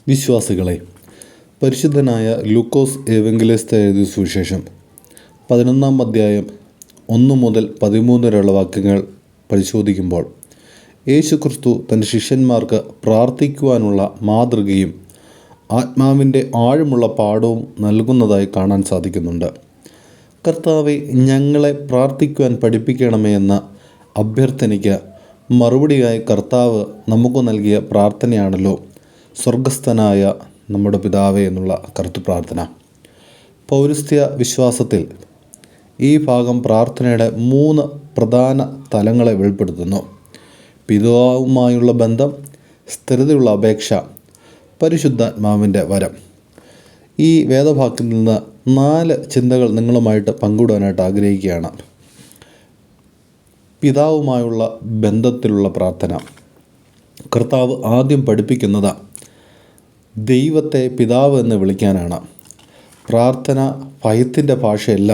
വിശ്വാസികളെ, പരിശുദ്ധനായ ലൂക്കോസ് ഏവങ്കലിസ്ത എഴുതിയ സുവിശേഷം 11-ാം അധ്യായം 1 മുതൽ 13 വരെയുള്ള വാക്യങ്ങൾ പരിശോധിക്കുമ്പോൾ യേശുക്രിസ്തു തൻ്റെ ശിഷ്യന്മാർക്ക് പ്രാർത്ഥിക്കുവാനുള്ള മാതൃകയും ആത്മാവിൻ്റെ ആഴമുള്ള പാഠവും നൽകുന്നതായി കാണാൻ സാധിക്കുന്നുണ്ട്. കർത്താവെ, ഞങ്ങളെ പ്രാർത്ഥിക്കുവാൻ പഠിപ്പിക്കണമേ എന്ന അഭ്യർത്ഥനയ്ക്ക് മറുപടിയായി കർത്താവ് നമുക്ക് നൽകിയ പ്രാർത്ഥനയാണല്ലോ സ്വർഗസ്ഥനായ നമ്മുടെ പിതാവേ എന്നുള്ള കർത്തൃ പ്രാർത്ഥന. പൗരസ്ത്യ വിശ്വാസത്തിൽ ഈ ഭാഗം പ്രാർത്ഥനയുടെ 3 പ്രധാന തലങ്ങളെ വെളിപ്പെടുത്തുന്നു. പിതാവുമായുള്ള ബന്ധം, സ്ഥിരതയുള്ള അപേക്ഷ, പരിശുദ്ധാത്മാവിൻ്റെ വരം. ഈ വേദഭാഗത്തിൽ നിന്ന് 4 ചിന്തകൾ നിങ്ങളുമായിട്ട് പങ്കിടുവാനായിട്ട് ആഗ്രഹിക്കുകയാണ്. പിതാവുമായുള്ള ബന്ധത്തിലുള്ള പ്രാർത്ഥന. കർത്താവ് ആദ്യം പഠിപ്പിക്കുന്നത് ദൈവത്തെ പിതാവ് എന്ന് വിളിക്കാനാണ്. പ്രാർത്ഥന ഭയത്തിൻ്റെ ഭാഷയല്ല,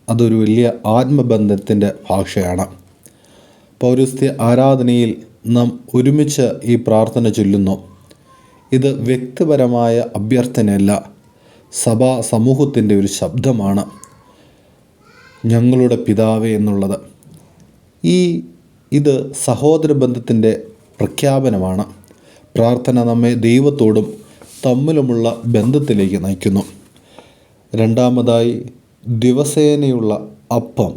അതൊരു വലിയ ആത്മബന്ധത്തിൻ്റെ ഭാഷയാണ്. പൗരസ്ത്യ ആരാധനയിൽ നാം ഒരുമിച്ച് ഈ പ്രാർത്ഥന ചൊല്ലുന്നു. ഇത് വ്യക്തിപരമായ അഭ്യർത്ഥനയല്ല, സഭാ സമൂഹത്തിൻ്റെ ഒരു ശബ്ദമാണ്. ഞങ്ങളുടെ പിതാവേ എന്നുള്ളത് ഇത് സഹോദര ബന്ധത്തിൻ്റെ പ്രഖ്യാപനമാണ്. പ്രാർത്ഥന നമ്മെ ദൈവത്തോടും തമ്മിലുമുള്ള ബന്ധത്തിലേക്ക് നയിക്കുന്നു. രണ്ടാമതായി, ദിവസേനയുള്ള അപ്പം,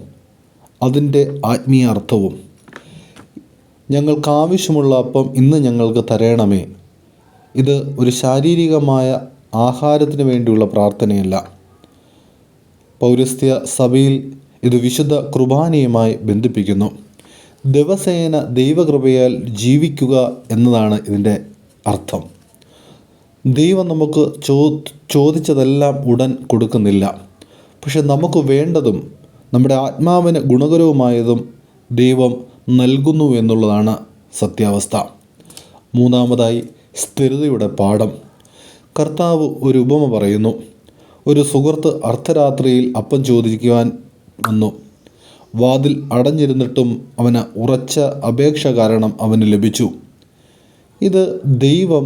അതിൻ്റെ ആത്മീയ അർത്ഥവും. ഞങ്ങൾക്കാവശ്യമുള്ള അപ്പം ഇന്ന് ഞങ്ങൾക്ക് തരണമേ. ഇത് ഒരു ശാരീരികമായ ആഹാരത്തിന് വേണ്ടിയുള്ള പ്രാർത്ഥനയല്ല. പൗരസ്ത്യ സഭയിൽ ഇത് വിശുദ്ധ കുർബാനയുമായി ബന്ധിപ്പിക്കുന്നു. ദിവസേന ദൈവകൃപയാൽ ജീവിക്കുക എന്നതാണ് ഇതിൻ്റെ അർത്ഥം. ദൈവം നമുക്ക് ചോദിച്ചതെല്ലാം ഉടൻ കൊടുക്കുന്നില്ല. പക്ഷെ നമുക്ക് വേണ്ടതും നമ്മുടെ ആത്മാവിന് ഗുണകരവുമായതും ദൈവം നൽകുന്നു എന്നുള്ളതാണ് സത്യാവസ്ഥ. മൂന്നാമതായി, സ്ഥിരതയുടെ പാഠം. കർത്താവ് ഒരു ഉപമ പറയുന്നു. ഒരു സുഹൃത്ത് അർദ്ധരാത്രിയിൽ അപ്പം ചോദിക്കുവാൻ വന്നു. വാതിൽ അടഞ്ഞിരുന്നിട്ടും അവന് ഉറച്ച അപേക്ഷ കാരണം അവന് ലഭിച്ചു. ഇത് ദൈവം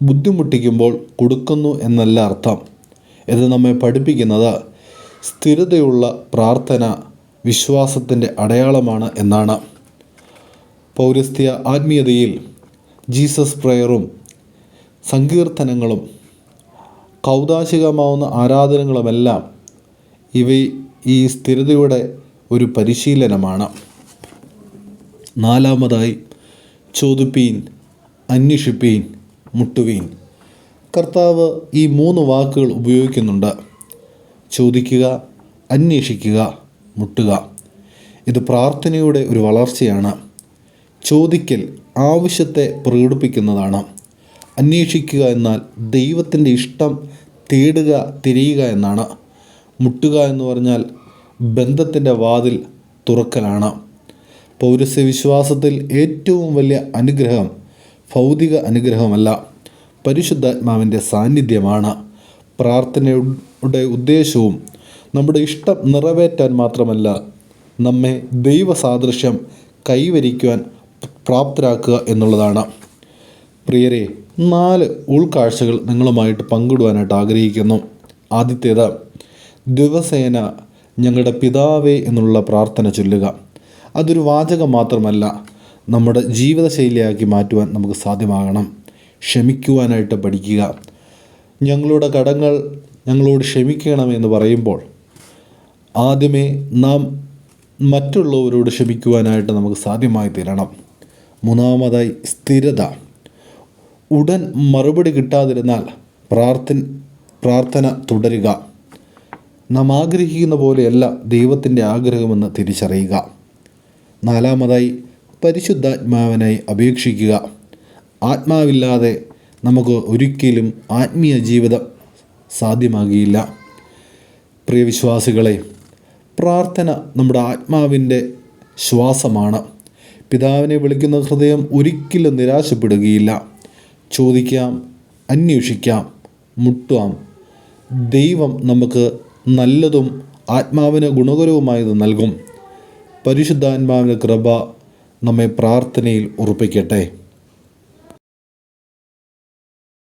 ബുദ്ധിമുട്ടിക്കുമ്പോൾ കൊടുക്കുന്നു എന്നല്ല അർത്ഥം. ഇത് നമ്മെ പഠിപ്പിക്കുന്നത് സ്ഥിരതയുള്ള പ്രാർത്ഥന വിശ്വാസത്തിൻ്റെ അടയാളമാണ് എന്നാണ്. പൗരസ്ത്യ ആത്മീയതയിൽ ജീസസ് പ്രയറും സങ്കീർത്തനങ്ങളും കൗദാശികമാവുന്ന ആരാധനകളുമെല്ലാം ഈ സ്ഥിരതയുടെ ഒരു പരിശീലനമാണ്. നാലാമതായി, ചോദിപ്പീൻ, അന്വേഷിപ്പീൻ, മുട്ടുവീൻ. കർത്താവ് ഈ 3 വാക്കുകൾ ഉപയോഗിക്കുന്നുണ്ട്. ചോദിക്കുക, അന്വേഷിക്കുക, മുട്ടുക. ഇത് പ്രാർത്ഥനയുടെ ഒരു വളർച്ചയാണ്. ചോദിക്കൽ ആവശ്യത്തെ പ്രകടിപ്പിക്കുന്നതാണ്. അന്വേഷിക്കുക എന്നാൽ ദൈവത്തിൻ്റെ ഇഷ്ടം തേടുക, തിരയുക എന്നാണ്. മുട്ടുക എന്ന് പറഞ്ഞാൽ ബന്ധത്തിൻ്റെ വാതിൽ തുറക്കലാണ്. പൗരസ്ത്യ വിശ്വാസത്തിൽ ഏറ്റവും വലിയ അനുഗ്രഹം ഭൗതിക അനുഗ്രഹമല്ല, പരിശുദ്ധാത്മാവിൻ്റെ സാന്നിധ്യമാണ്. പ്രാർത്ഥനയുടെ ഉദ്ദേശവും നമ്മുടെ ഇഷ്ടം നിറവേറ്റാൻ മാത്രമല്ല, നമ്മെ ദൈവസാദൃശ്യം കൈവരിക്കുവാൻ പ്രാപ്തരാക്കുക എന്നുള്ളതാണ്. പ്രിയരെ, 4 ഉൾക്കാഴ്ചകൾ നിങ്ങളുമായിട്ട് പങ്കിടുവാനായിട്ട് ആഗ്രഹിക്കുന്നു. ആദ്യത്തേത്, ദിവസേന ഞങ്ങളുടെ പിതാവേ എന്നുള്ള പ്രാർത്ഥന ചൊല്ലുക. അതൊരു വാചകം മാത്രമല്ല, നമ്മുടെ ജീവിതശൈലിയാക്കി മാറ്റുവാൻ നമുക്ക് സാധ്യമാകണം. ക്ഷമിക്കുവാനായിട്ട് പഠിക്കുക. ഞങ്ങളുടെ കടങ്ങൾ ഞങ്ങളോട് ക്ഷമിക്കണമെന്ന് പറയുമ്പോൾ ആദ്യമേ നാം മറ്റുള്ളവരോട് ക്ഷമിക്കുവാനായിട്ട് നമുക്ക് സാധ്യമായി തീരണം. മൂന്നാമതായി, സ്ഥിരത. ഉടൻ മറുപടി കിട്ടാതിരുന്നാൽ പ്രാർത്ഥന തുടരുക. നാം ആഗ്രഹിക്കുന്ന പോലെയല്ല ദൈവത്തിൻ്റെ ആഗ്രഹമെന്ന് തിരിച്ചറിയുക. നാലാമതായി, പരിശുദ്ധാത്മാവിനായി അപേക്ഷിക്കുക. ആത്മാവില്ലാതെ നമുക്ക് ഒരിക്കലും ആത്മീയ ജീവിതം സാധ്യമാകില്ല. പ്രിയ വിശ്വാസികളെ, പ്രാർത്ഥന നമ്മുടെ ആത്മാവിൻ്റെ ശ്വാസമാണ്. പിതാവിനെ വിളിക്കുന്ന ഹൃദയം ഒരിക്കലും നിരാശപ്പെടുകയില്ല. ചോദിക്കാം, അന്വേഷിക്കാം, മുട്ടാം. ദൈവം നമുക്ക് നല്ലതും ആത്മാവിന് ഗുണകരവുമായത് നൽകും. പരിശുദ്ധാത്മാവിൻ്റെ കൃപ നമ്മെ പ്രാർത്ഥനയിൽ ഉറപ്പിക്കട്ടെ.